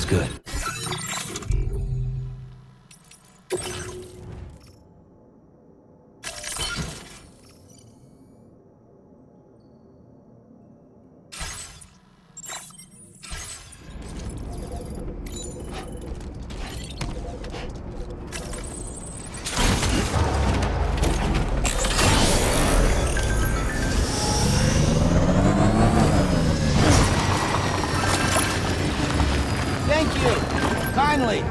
good. Thank you! Kindly!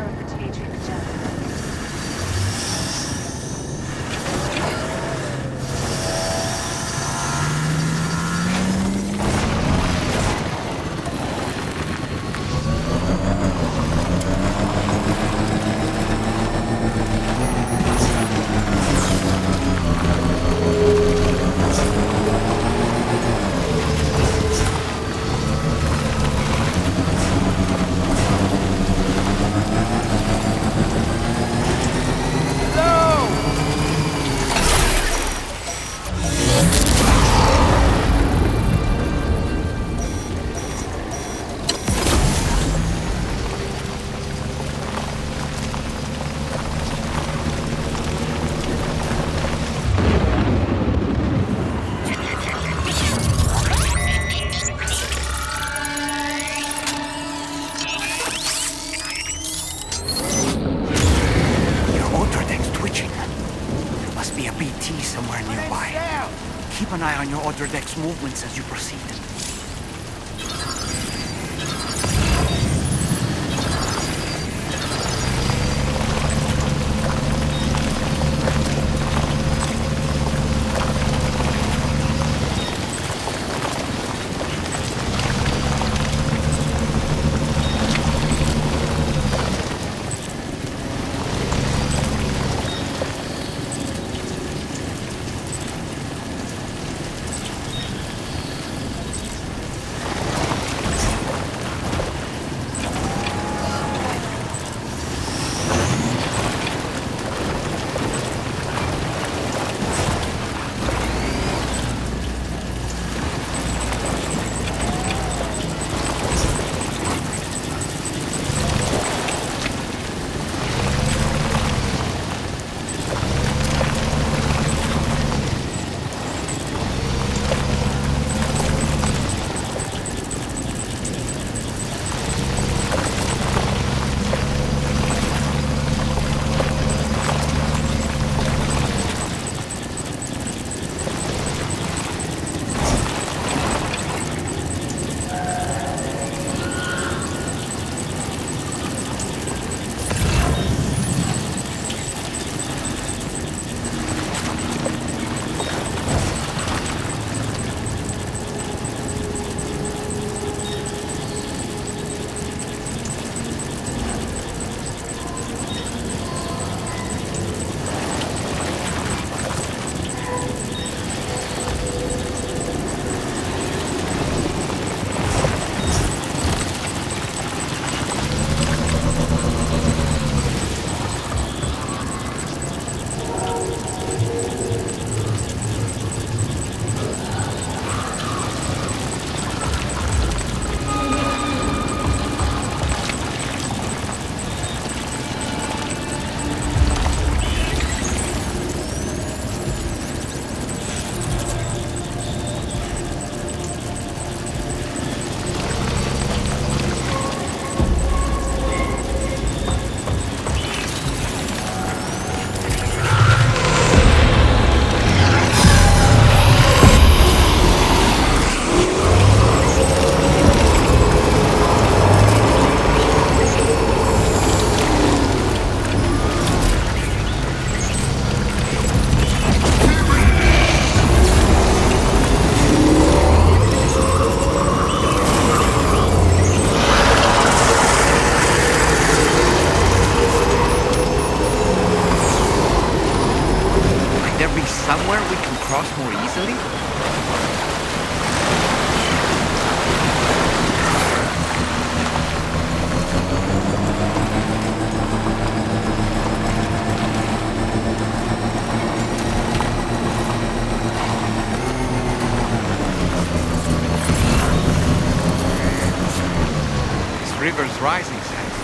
Somewhere nearby. Keep an eye on your other deck's movements as you proceed. Somewhere we can cross more easily? This river's rising, Sam.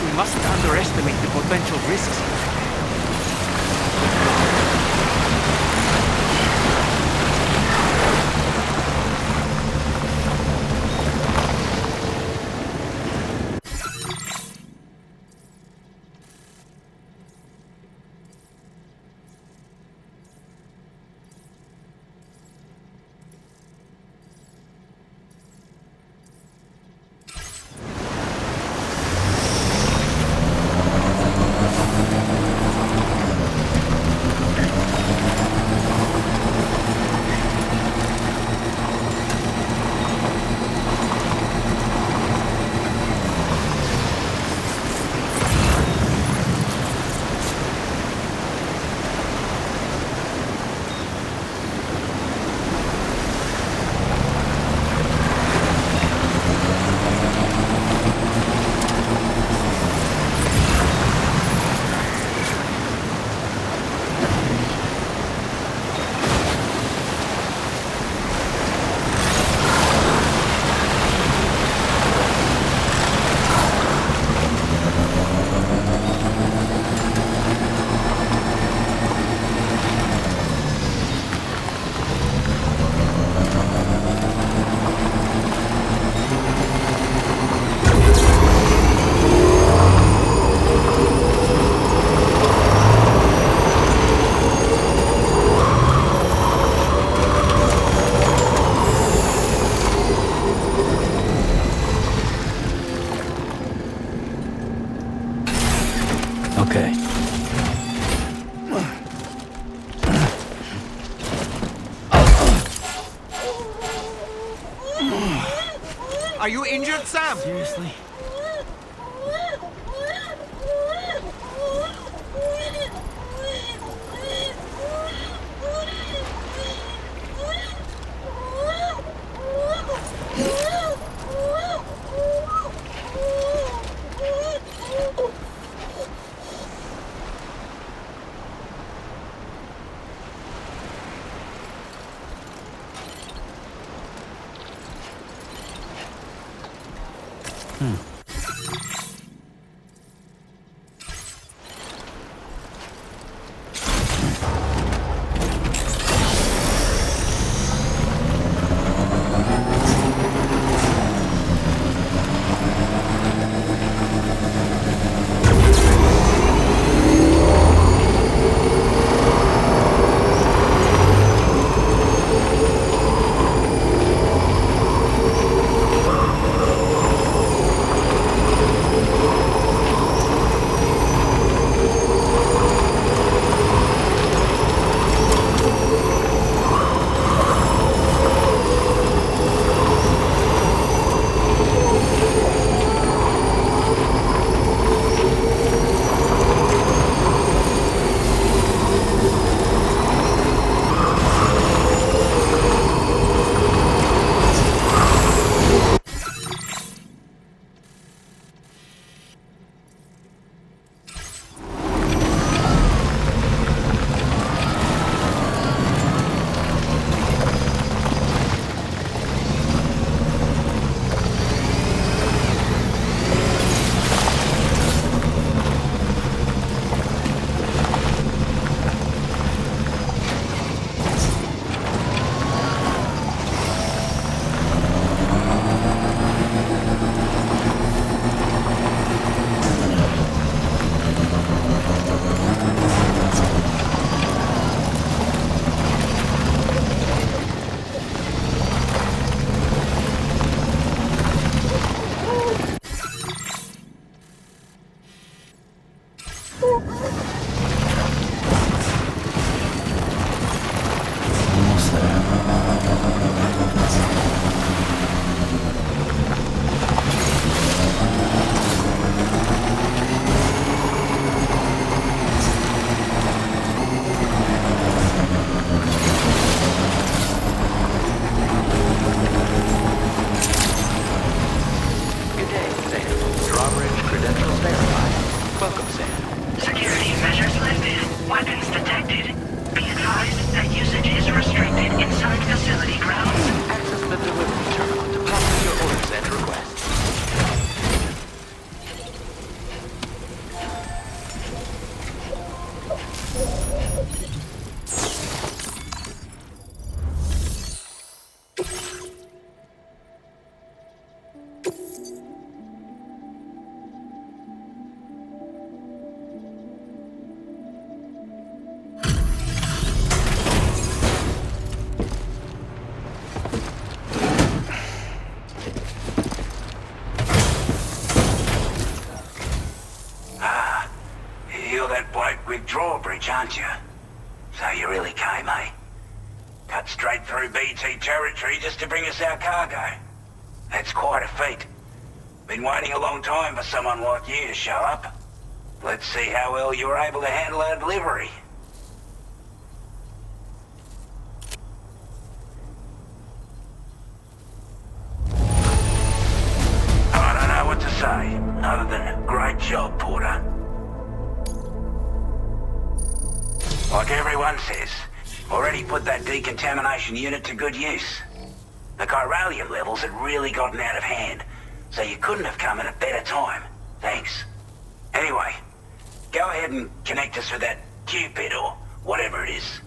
We mustn't underestimate the potential risks. Okay. Are you injured, Sam? Seriously? quick drawbridge, aren't you? So you really came, eh? Cut straight through BT territory just to bring us our cargo. That's quite a feat. Been waiting a long time for someone like you to show up. Let's see how well you were able to handle our delivery. I don't know what to say, other than great job, Porter. Like everyone says, already put that decontamination unit to good use. The chiralium levels had really gotten out of hand, so you couldn't have come at a better time. Thanks. Anyway, go ahead and connect us with that Cupid or whatever it is.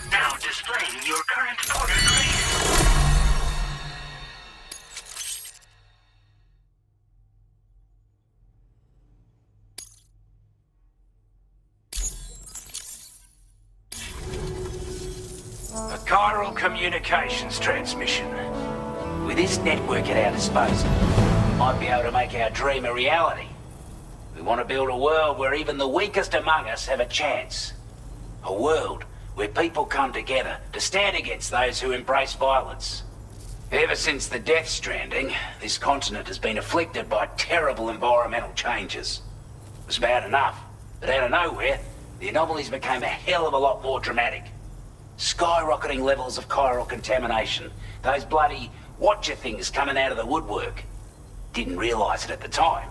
Now displaying your current order, please. A chiral communications transmission. With this network at our disposal, we might be able to make our dream a reality. We want to build a world where even the weakest among us have a chance. A world where people come together to stand against those who embrace violence. Ever since the death stranding, this continent has been afflicted by terrible environmental changes. It was bad enough, but out of nowhere, the anomalies became a hell of a lot more dramatic. Skyrocketing levels of chiral contamination, those bloody watcher things coming out of the woodwork. Didn't realize it at the time,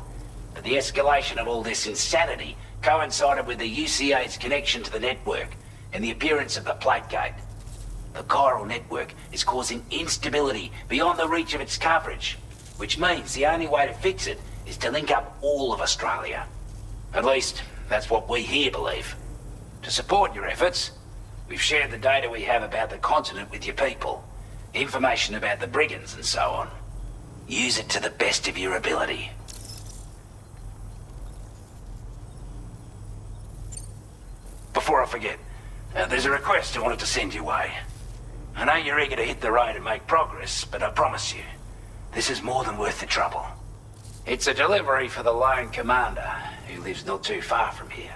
but the escalation of all this insanity coincided with the UCA's connection to the network and the appearance of the plate gate. The chiral network is causing instability beyond the reach of its coverage, which means the only way to fix it is to link up all of Australia. At least, that's what we here believe. To support your efforts, we've shared the data we have about the continent with your people, information about the brigands and so on. Use it to the best of your ability. Before I forget, there's a request I wanted to send your way. I know you're eager to hit the road and make progress, but I promise you, this is more than worth the trouble. It's a delivery for the lone commander, who lives not too far from here.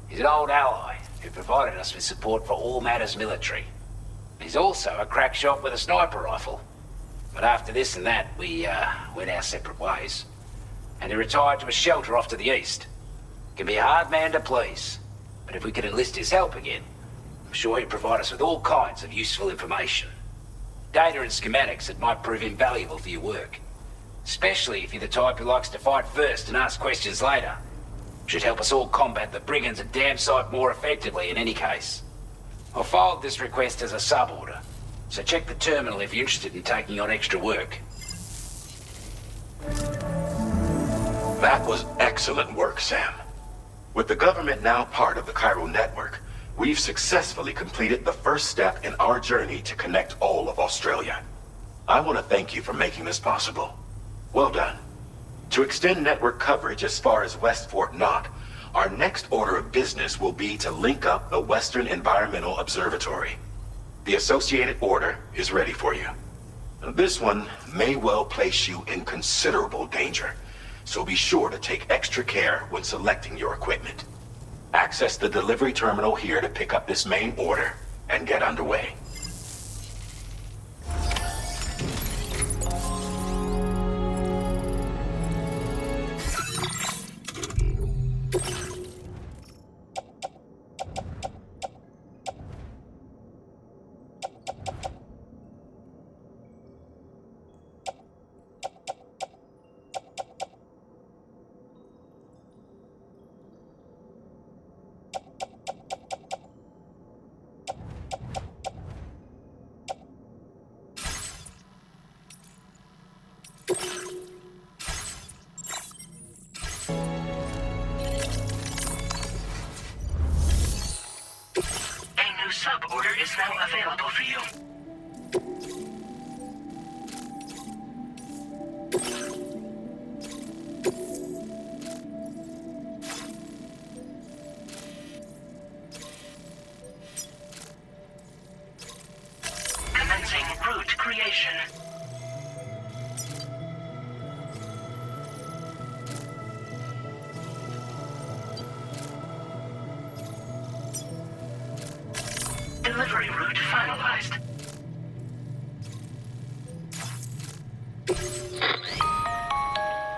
He's an old ally who provided us with support for all matters military. He's also a crack shot with a sniper rifle. But after this and that, we went our separate ways. And he retired to a shelter off to the east. Can be a hard man to please, but if we could enlist his help again, I'm sure he'd provide us with all kinds of useful information. Data and schematics that might prove invaluable for your work. Especially if you're the type who likes to fight first and ask questions later. Should help us all combat the brigands a damn sight more effectively in any case. I'll filed this request as a sub-order, so check the terminal if you're interested in taking on extra work. That was excellent work, Sam. With the government now part of the chiral network, we've successfully completed the first step in our journey to connect all of Australia. I want to thank you for making this possible. Well done. To extend network coverage as far as West Fort Knott, our next order of business will be to link up the Western Environmental Observatory. The associated order is ready for you. This one may well place you in considerable danger, so be sure to take extra care when selecting your equipment. Access the delivery terminal here to pick up this main order and get underway. sub-order is now available for you. Commencing route creation. Delivery route finalized.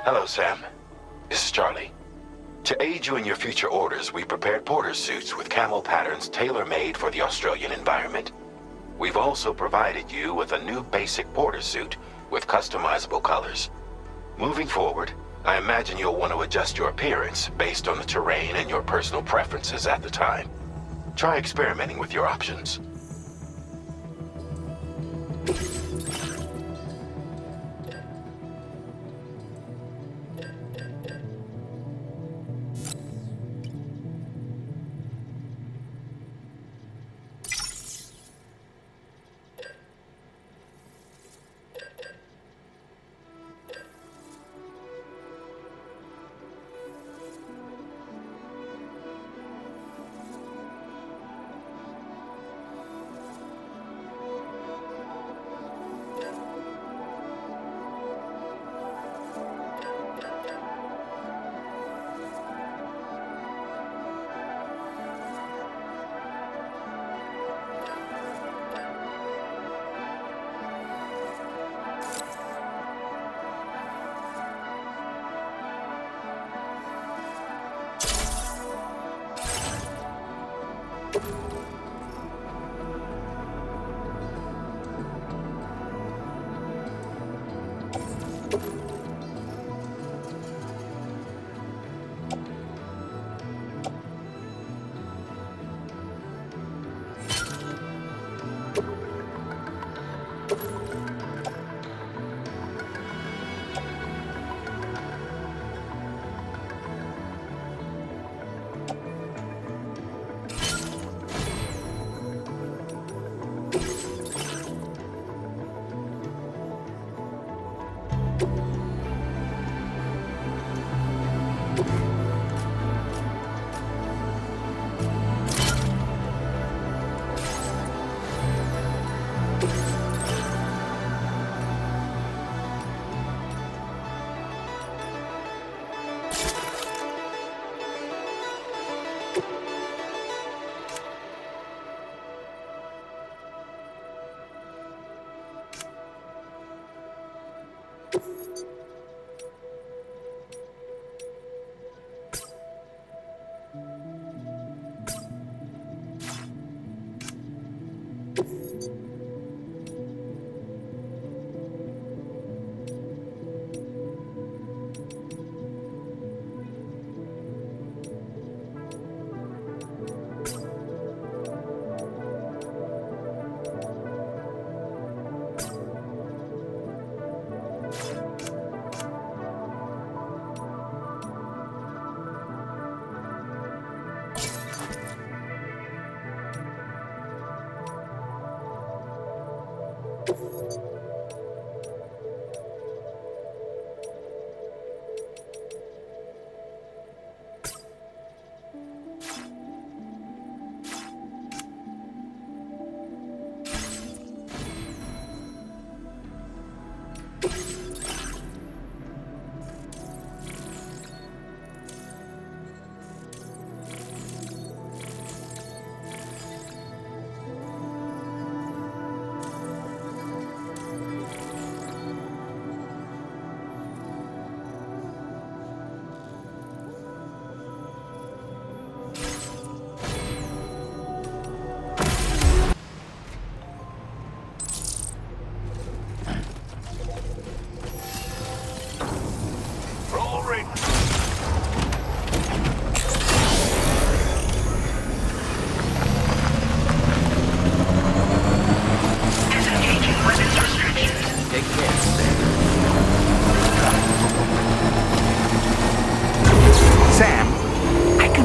Hello, Sam. This is Charlie. To aid you in your future orders, we prepared porter suits with camo patterns tailor-made for the Australian environment. We've also provided you with a new basic porter suit with customizable colors. Moving forward, I imagine you'll want to adjust your appearance based on the terrain and your personal preferences at the time. Try experimenting with your options.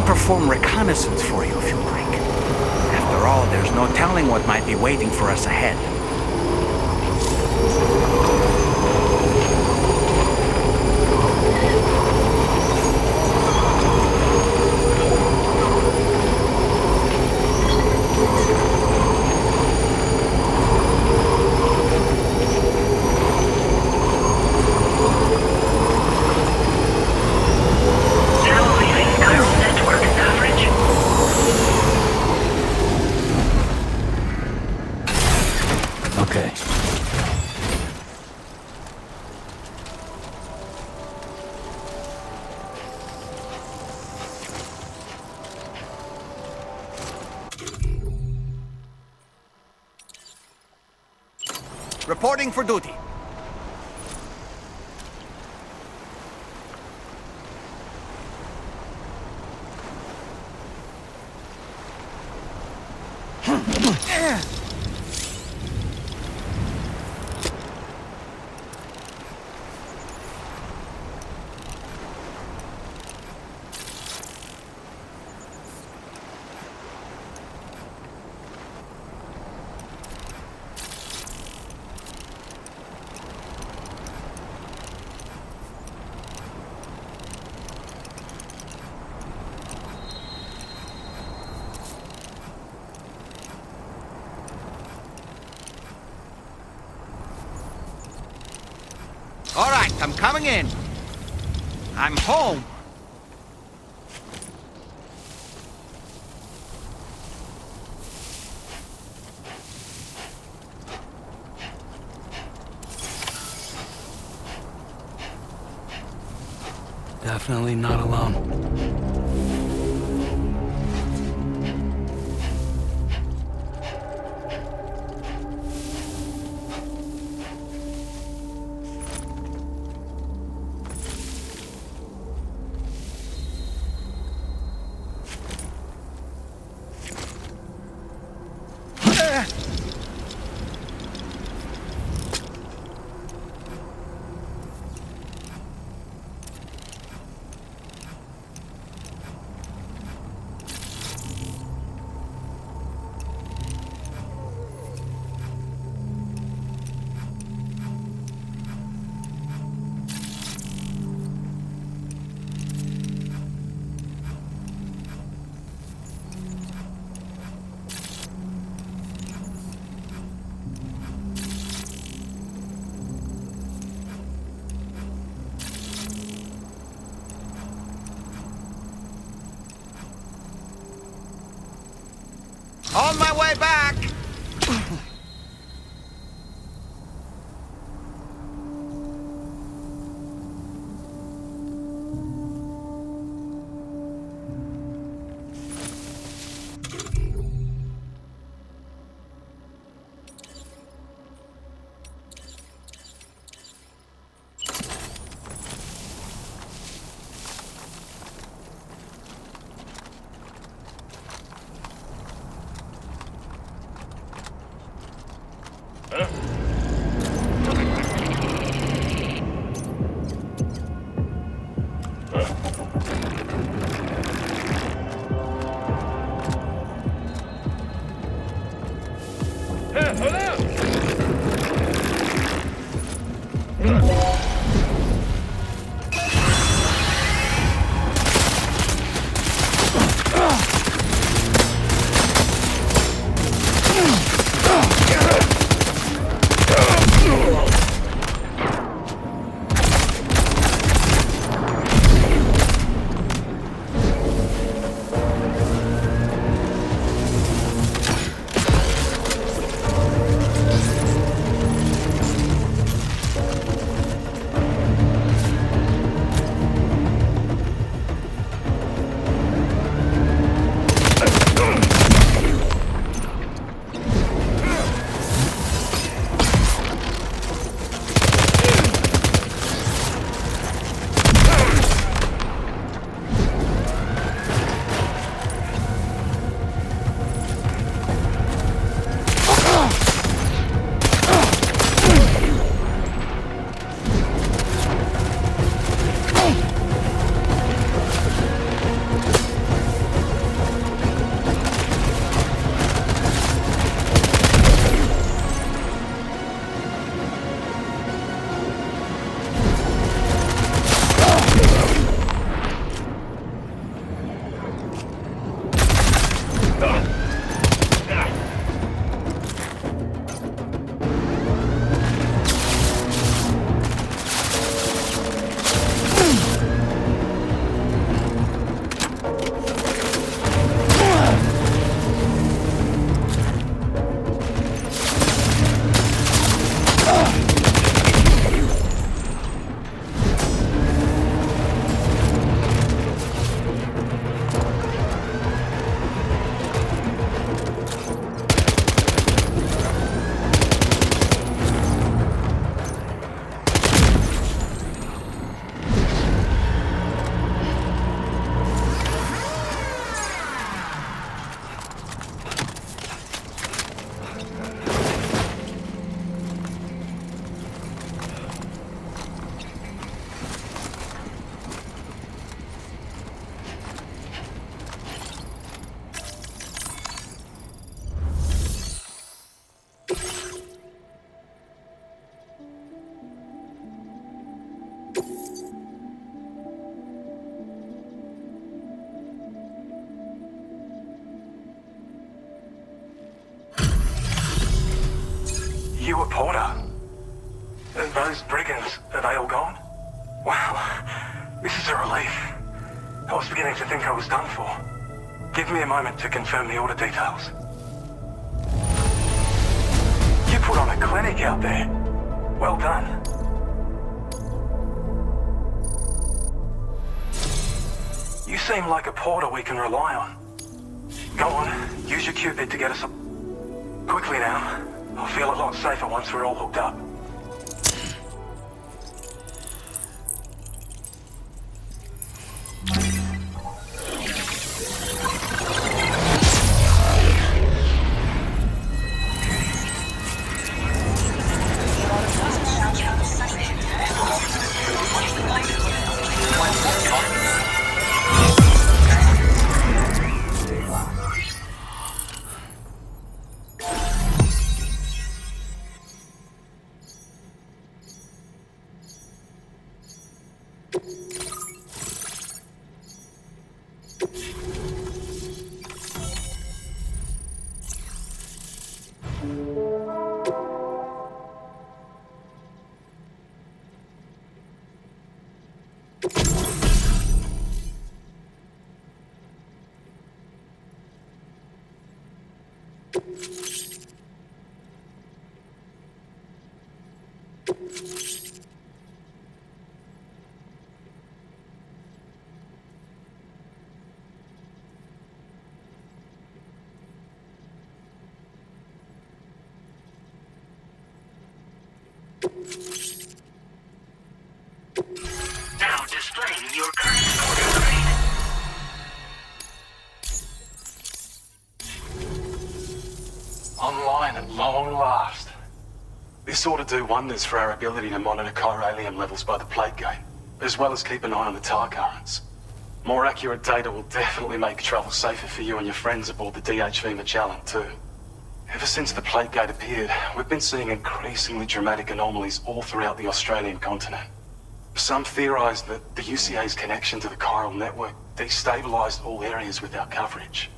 Perform reconnaissance for you if you like. After all, there's no telling what might be waiting for us ahead. Reporting for duty. All right, I'm coming in. I'm home. Definitely not alone. On my way back! You were Porter? Those brigands, are they all gone? Wow, this is a relief. I was beginning to think I was done for. Give me a moment to confirm the order details. You put on a clinic out there. Well done. You seem like a porter we can rely on. Go on, use your Cupid to get us up. Quickly now. I'll feel a lot safer once we're all hooked up. Now displaying your current order grade. Online at long last. This ought to do wonders for our ability to monitor chiralium levels by the plate gate, as well as keep an eye on the tar currents. More accurate data will definitely make travel safer for you and your friends aboard the DHV Magellan too. Ever since the plate gate appeared, we've been seeing increasingly dramatic anomalies all throughout the Australian continent. Some theorize that the UCA's connection to the chiral network destabilized all areas with our coverage.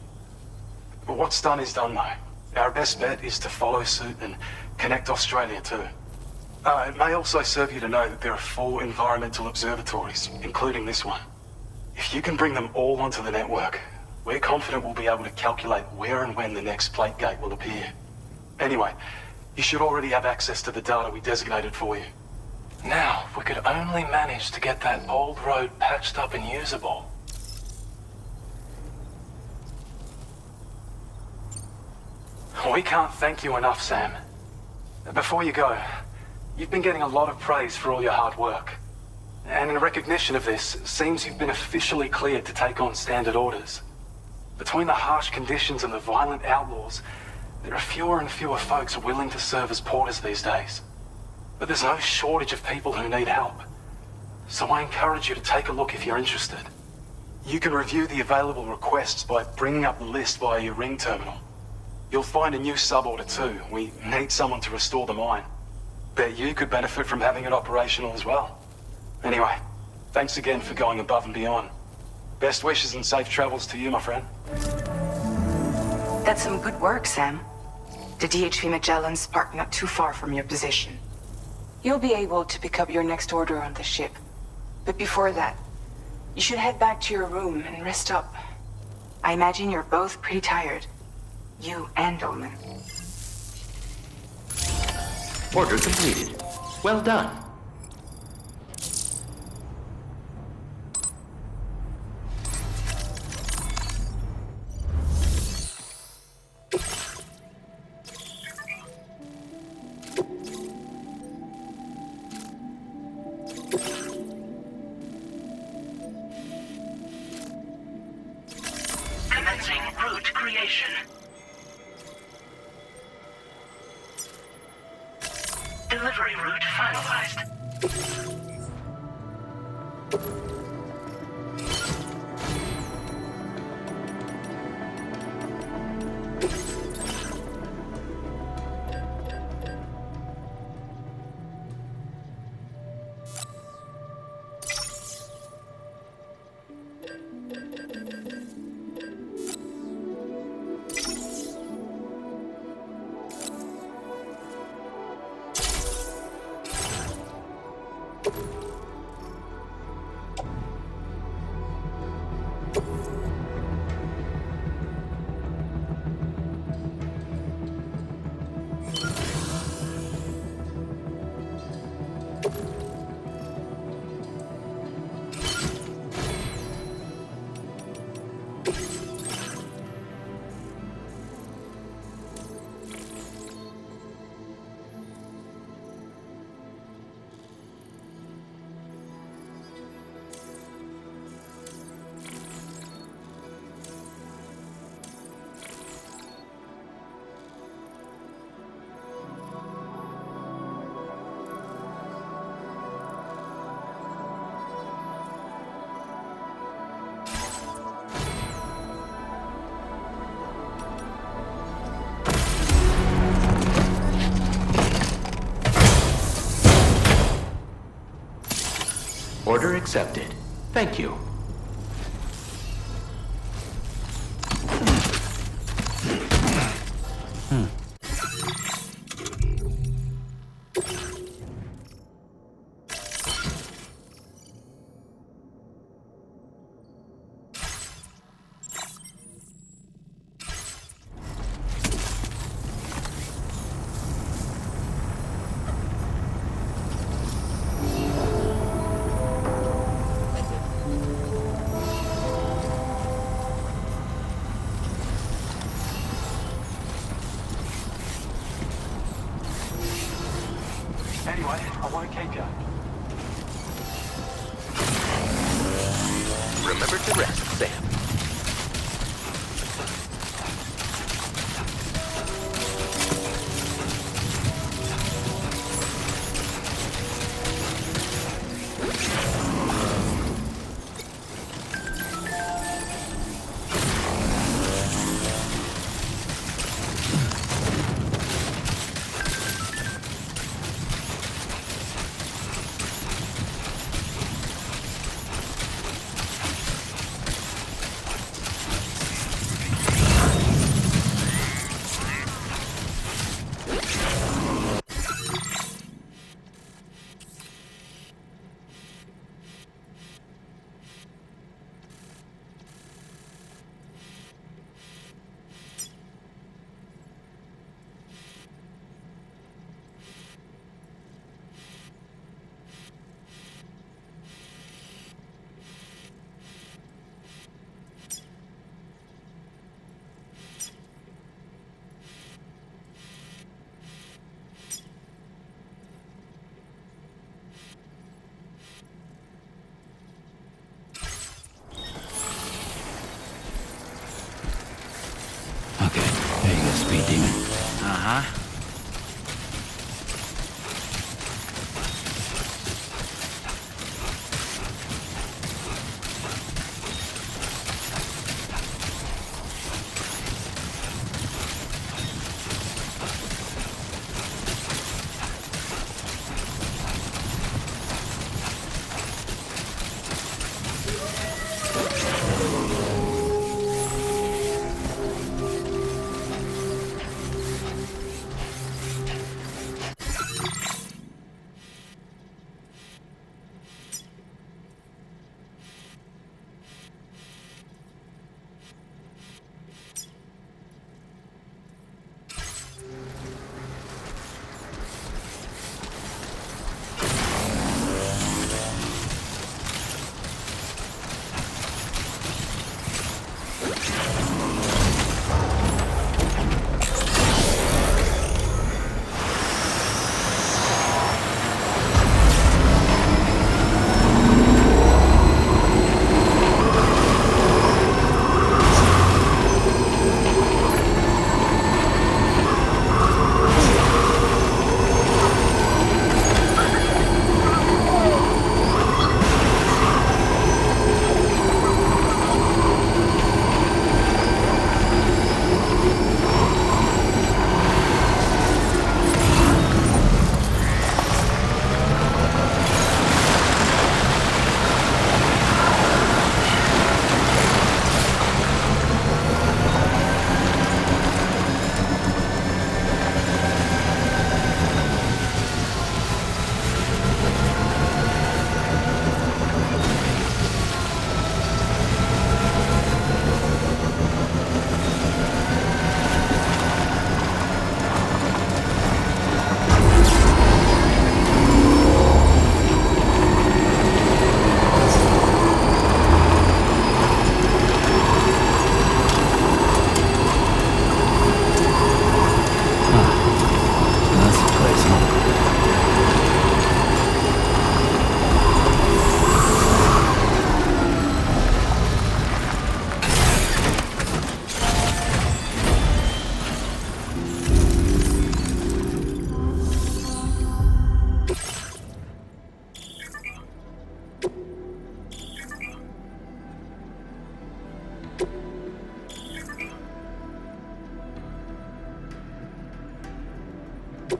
But what's done is done though. Our best bet is to follow suit and connect Australia too. It may also serve you to know that there are 4 environmental observatories, including this one. If you can bring them all onto the network, we're confident we'll be able to calculate where and when the next plate gate will appear. Anyway, you should already have access to the data we designated for you. Now, if we could only manage to get that old road patched up and usable. We can't thank you enough, Sam. Before you go, you've been getting a lot of praise for all your hard work. And in recognition of this, it seems you've been officially cleared to take on standard orders. Between the harsh conditions and the violent outlaws, there are fewer and fewer folks willing to serve as porters these days. But there's no shortage of people who need help. So I encourage you to take a look if you're interested. You can review the available requests by bringing up the list via your ring terminal. You'll find a new sub-order too. We need someone to restore the mine. Bet you could benefit from having it operational as well. Anyway, thanks again for going above and beyond. Best wishes and safe travels to you, my friend. That's some good work, Sam. The DHV Magellan's parked not too far from your position. You'll be able to pick up your next order on the ship. But before that, you should head back to your room and rest up. I imagine you're both pretty tired. You and Omen. Order completed. Well done. Commencing route creation. Delivery route finalized. Order accepted. Thank you. Anyway, I won't keep you. Remember to rest, Sam. Okay, there you go, Speed Demon. Uh-huh. The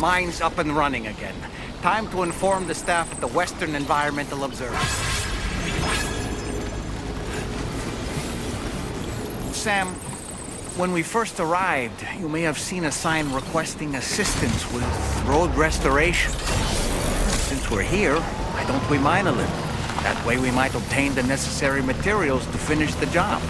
mine's up and running again. Time to inform the staff at the Western Environmental Observatory. Sam, when we first arrived, you may have seen a sign requesting assistance with road restoration. Since we're here, why don't we mine a little? That way we might obtain the necessary materials to finish the job.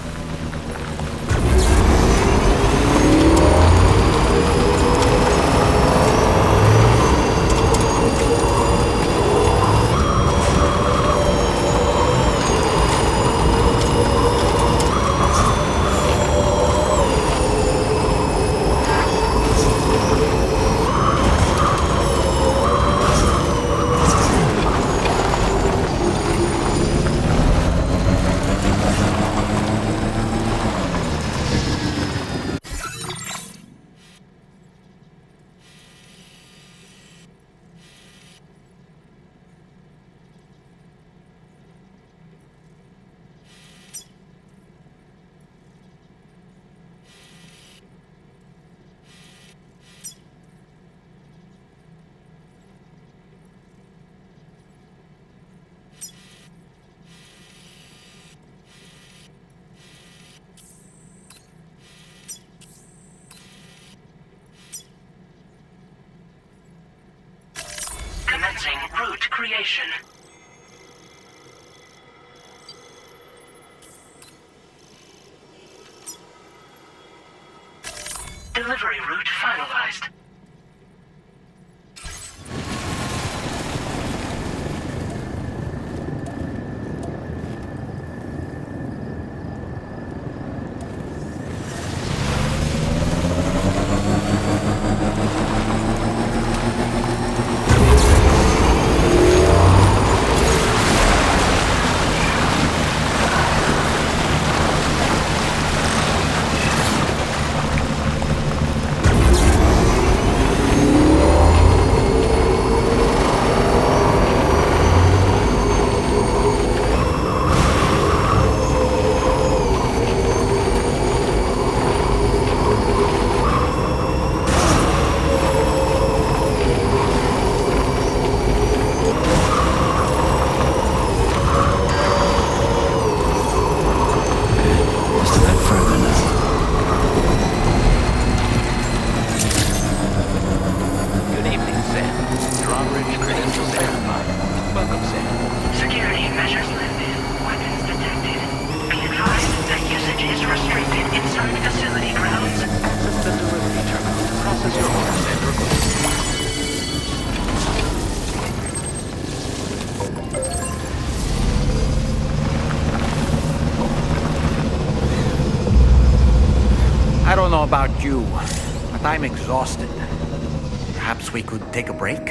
Commencing route creation. Delivery route finalized. I don't know about you, but I'm exhausted. Perhaps we could take a break?